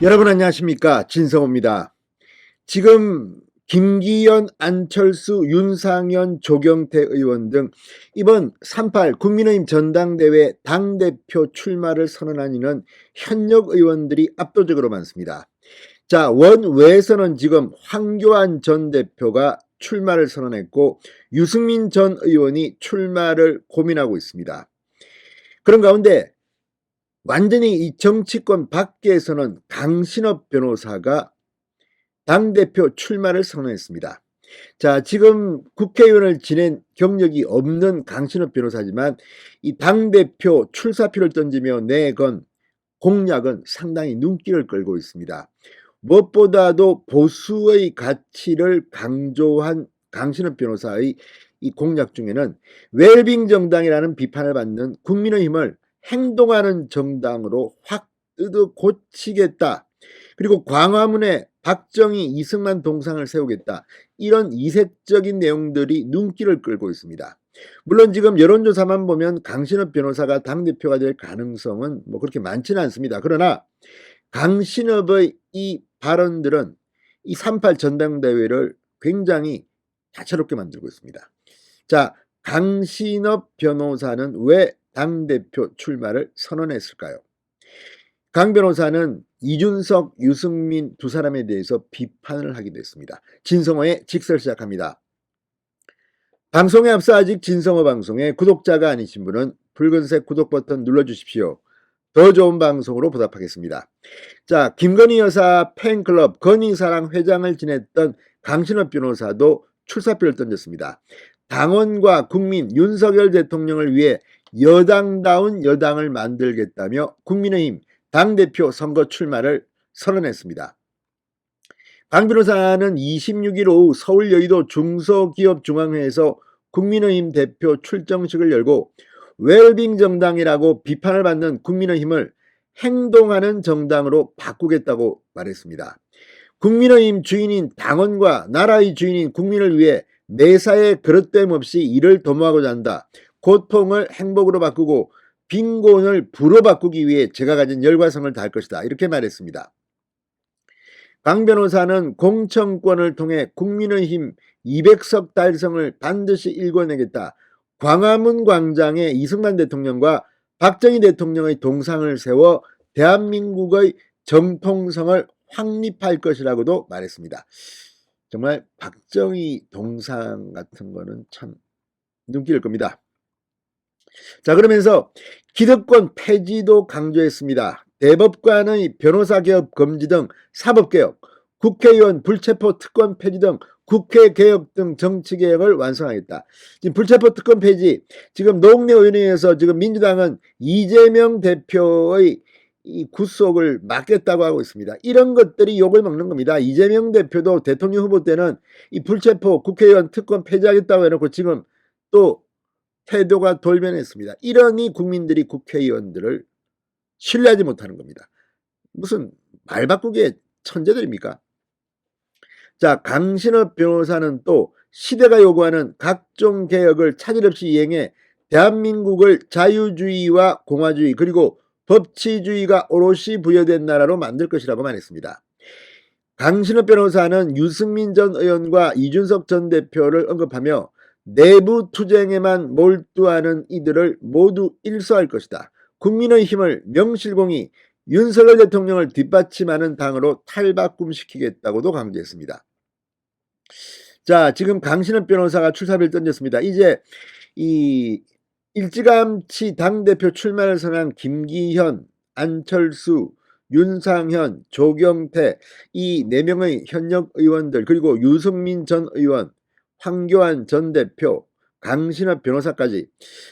여러분 안녕하십니까, 진성호입니다. 지금 김기현, 안철수, 윤상현, 조경태 의원 등 이번 3.8 국민의힘 전당대회 당대표 출마를 선언한 이는 현역 의원들이 압도적으로 많습니다. 자, 원외에서는 지금 황교안 전 대표가 출마를 선언했고 유승민 전 의원이 출마를 고민하고 있습니다. 그런 가운데 완전히 이 정치권 밖에서는 강신업 변호사가 당대표 출마를 선언했습니다. 자, 지금 국회의원을 지낸 경력이 없는 강신업 변호사지만 이 당대표 출사표를 던지며 내건 공약은 상당히 눈길을 끌고 있습니다. 무엇보다도 보수의 가치를 강조한 강신업 변호사의 이 공약 중에는 웰빙 정당이라는 비판을 받는 국민의힘을 행동하는 정당으로 확 뜯어 고치겠다. 그리고 광화문에 박정희, 이승만 동상을 세우겠다. 이런 이색적인 내용들이 눈길을 끌고 있습니다. 물론 지금 여론조사만 보면 강신업 변호사가 당대표가 될 가능성은 그렇게 많지는 않습니다. 그러나 강신업의 이 발언들은 이 3.8 전당대회를 굉장히 다채롭게 만들고 있습니다. 자, 강신업 변호사는 왜 당대표 출마를 선언했을까요? 강 변호사는 이준석, 유승민 두 사람에 대해서 비판을 하기도 했습니다. 진성호의 직설 시작합니다. 방송에 앞서 아직 진성호 방송에 구독자가 아니신 분은 붉은색 구독 버튼 눌러주십시오. 더 좋은 방송으로 보답하겠습니다. 자, 김건희 여사 팬클럽 건희사랑 회장을 지냈던 강신업 변호사도 출사표를 던졌습니다. 당원과 국민 윤석열 대통령을 위해 여당다운 여당을 만들겠다며 국민의힘 당대표 선거 출마를 선언했습니다. 강 변호사는 26일 오후 서울 여의도 중소기업중앙회에서 국민의힘 대표 출정식을 열고 웰빙 정당이라고 비판을 받는 국민의힘을 행동하는 정당으로 바꾸겠다고 말했습니다. 국민의힘 주인인 당원과 나라의 주인인 국민을 위해 매사에 그릇됨 없이 일을 도모하고자 한다. 고통을 행복으로 바꾸고 빈곤을 부로 바꾸기 위해 제가 가진 열과성을 다할 것이다. 이렇게 말했습니다. 강 변호사는 공천권을 통해 국민의힘 200석 달성을 반드시 일궈내겠다. 광화문 광장에 이승만 대통령과 박정희 대통령의 동상을 세워 대한민국의 정통성을 확립할 것이라고도 말했습니다. 정말 박정희 동상 같은 거는 참 눈길일 겁니다. 자, 그러면서 기득권 폐지도 강조했습니다. 대법관의 변호사개혁 금지 등 사법개혁, 국회의원 불체포 특권 폐지 등 국회개혁 등 정치개혁을 완성하겠다. 지금 불체포 특권 폐지, 지금 노웅래의원회에서 지금 민주당은 이재명 대표의 이 구속을 막겠다고 하고 있습니다. 이런 것들이 욕을 먹는 겁니다. 이재명 대표도 대통령 후보 때는 이 불체포 국회의원 특권 폐지하겠다고 해놓고 지금 또 태도가 돌변했습니다. 이러니 국민들이 국회의원들을 신뢰하지 못하는 겁니다. 무슨 말 바꾸기의 천재들입니까? 자, 강신업 변호사는 또 시대가 요구하는 각종 개혁을 차질 없이 이행해 대한민국을 자유주의와 공화주의 그리고 법치주의가 오롯이 부여된 나라로 만들 것이라고 말했습니다. 강신업 변호사는 유승민 전 의원과 이준석 전 대표를 언급하며 내부 투쟁에만 몰두하는 이들을 모두 일소할 것이다. 국민의힘을 명실공히 윤석열 대통령을 뒷받침하는 당으로 탈바꿈시키겠다고도 강조했습니다. 자, 지금 강신업 변호사가 출사표를 던졌습니다. 이제 이 일찌감치 당대표 출마를 선언한 김기현, 안철수, 윤상현, 조경태 이 4명의 현역 의원들 그리고 유승민 전 의원, 황교안 전 대표, 강신업 변호사까지.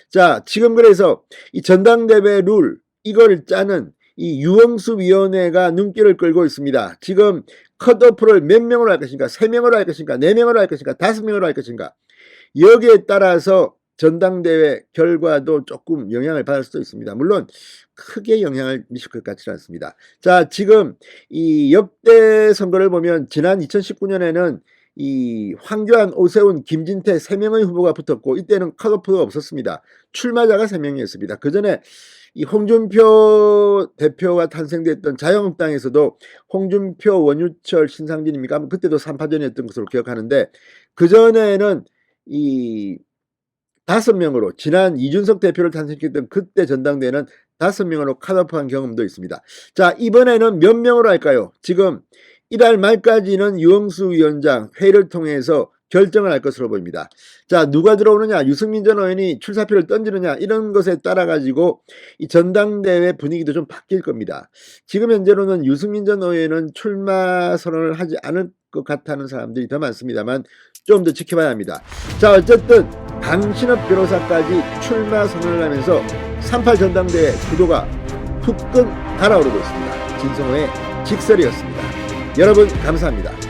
자, 지금 그래서 이 전당대회 룰 이걸 짜는 이 유흥수 위원회가 눈길을 끌고 있습니다. 지금 컷오프를 몇 명으로 할 것인가? 3명으로 할 것인가? 4명으로 할 것인가? 5명으로 할 것인가? 여기에 따라서 전당대회 결과도 조금 영향을 받을 수도 있습니다. 물론 크게 영향을 미칠 것 같지는 않습니다. 자, 지금 이 역대 선거를 보면 지난 2019년에는 이 황교안, 오세훈, 김진태 3명의 후보가 붙었고 이때는 컷오프가 없었습니다. 출마자가 3명이었습니다. 그 전에 이 홍준표 대표가 탄생됐던 자유한국당에서도 홍준표, 원유철, 신상진입니까? 그때도 3파전이었던 것으로 기억하는데, 그전에는 이 5명으로, 지난 이준석 대표를 탄생시켰던 그때 전당대회는 5명으로 컷오프한 경험도 있습니다. 자, 이번에는 몇 명으로 할까요? 지금 이달 말까지는 유흥수 위원장 회의를 통해서 결정을 할 것으로 보입니다. 자, 누가 들어오느냐, 유승민 전 의원이 출사표를 던지느냐, 이런 것에 따라 가지고 이 전당대회 분위기도 좀 바뀔 겁니다. 지금 현재로는 유승민 전 의원은 출마 선언을 하지 않을 것 같다는 사람들이 더 많습니다만 좀 더 지켜봐야 합니다. 자, 어쨌든 강신업 변호사까지 출마 선언을 하면서 3.8 전당대회 구도가 후끈 달아오르고 있습니다. 진성호의 직설이었습니다. 여러분 감사합니다.